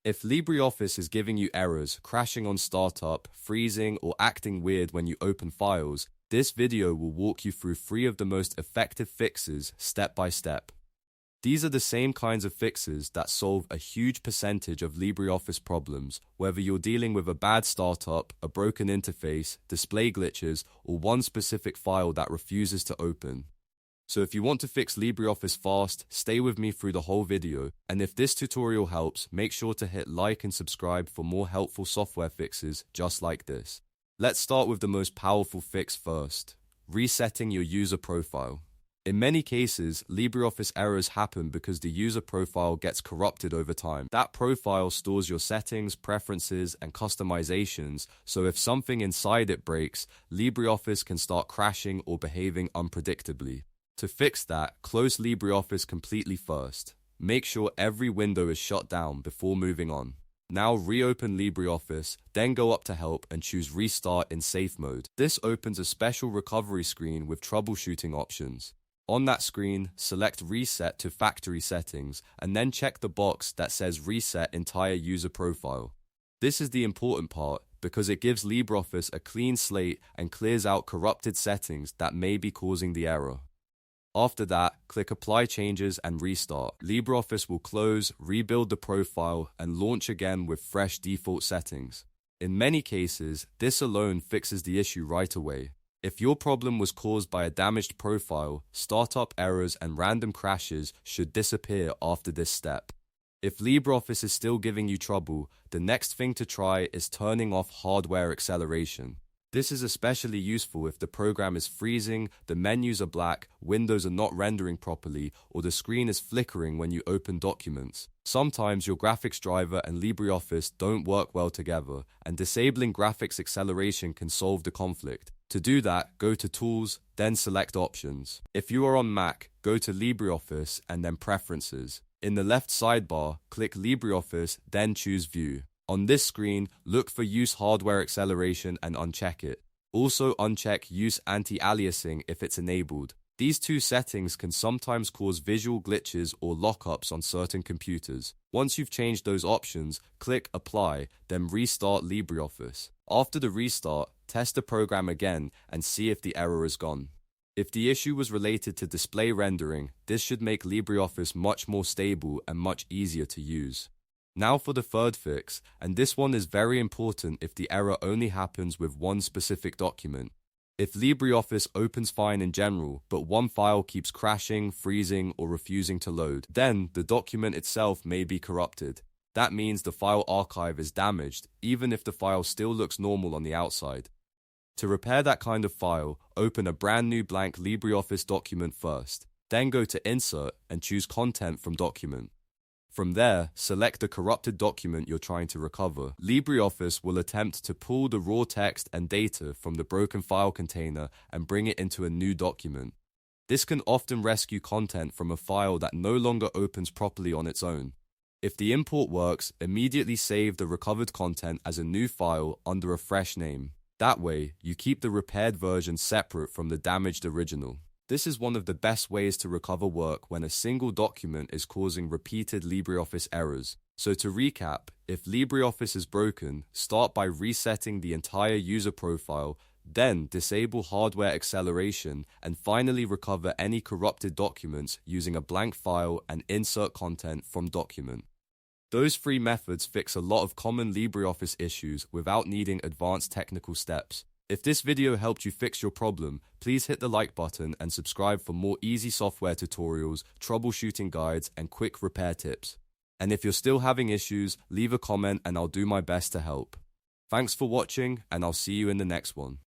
If LibreOffice is giving you errors, crashing on startup, freezing, or acting weird when you open files, this video will walk you through 3 of the most effective fixes step by step. These are the same kinds of fixes that solve a huge percentage of LibreOffice problems, whether you're dealing with a bad startup, a broken interface, display glitches, or one specific file that refuses to open. So if you want to fix LibreOffice fast, stay with me through the whole video, and if this tutorial helps, make sure to hit like and subscribe for more helpful software fixes just like this. Let's start with the most powerful fix first: resetting your user profile. In many cases, LibreOffice errors happen because the user profile gets corrupted over time. That profile stores your settings, preferences, and customizations, so if something inside it breaks, LibreOffice can start crashing or behaving unpredictably. To fix that, close LibreOffice completely first. Make sure every window is shut down before moving on. Now reopen LibreOffice, then go up to Help and choose Restart in Safe Mode. This opens a special recovery screen with troubleshooting options. On that screen, select Reset to Factory Settings, and then check the box that says Reset Entire User Profile. This is the important part, because it gives LibreOffice a clean slate and clears out corrupted settings that may be causing the error. After that, click Apply Changes and Restart. LibreOffice will close, rebuild the profile, and launch again with fresh default settings. In many cases, this alone fixes the issue right away. If your problem was caused by a damaged profile, startup errors and random crashes should disappear after this step. If LibreOffice is still giving you trouble, the next thing to try is turning off hardware acceleration. This is especially useful if the program is freezing, the menus are black, windows are not rendering properly, or the screen is flickering when you open documents. Sometimes your graphics driver and LibreOffice don't work well together, and disabling graphics acceleration can solve the conflict. To do that, go to Tools, then select Options. If you are on Mac, go to LibreOffice and then Preferences. In the left sidebar, click LibreOffice, then choose View. On this screen, look for Use Hardware Acceleration and uncheck it. Also uncheck Use Anti-Aliasing if it's enabled. These 2 settings can sometimes cause visual glitches or lockups on certain computers. Once you've changed those options, click Apply, then restart LibreOffice. After the restart, test the program again and see if the error is gone. If the issue was related to display rendering, this should make LibreOffice much more stable and much easier to use. Now for the third fix, and this one is very important if the error only happens with one specific document. If LibreOffice opens fine in general, but one file keeps crashing, freezing, or refusing to load, then the document itself may be corrupted. That means the file archive is damaged, even if the file still looks normal on the outside. To repair that kind of file, open a brand new blank LibreOffice document first. Then go to Insert and choose Content from Document. From there, select the corrupted document you're trying to recover. LibreOffice will attempt to pull the raw text and data from the broken file container and bring it into a new document. This can often rescue content from a file that no longer opens properly on its own. If the import works, immediately save the recovered content as a new file under a fresh name. That way, you keep the repaired version separate from the damaged original. This is one of the best ways to recover work when a single document is causing repeated LibreOffice errors. So to recap, if LibreOffice is broken, start by resetting the entire user profile, then disable hardware acceleration, and finally recover any corrupted documents using a blank file and insert content from document. Those 3 methods fix a lot of common LibreOffice issues without needing advanced technical steps. If this video helped you fix your problem, please hit the like button and subscribe for more easy software tutorials, troubleshooting guides, and quick repair tips. And if you're still having issues, leave a comment and I'll do my best to help. Thanks for watching, and I'll see you in the next one.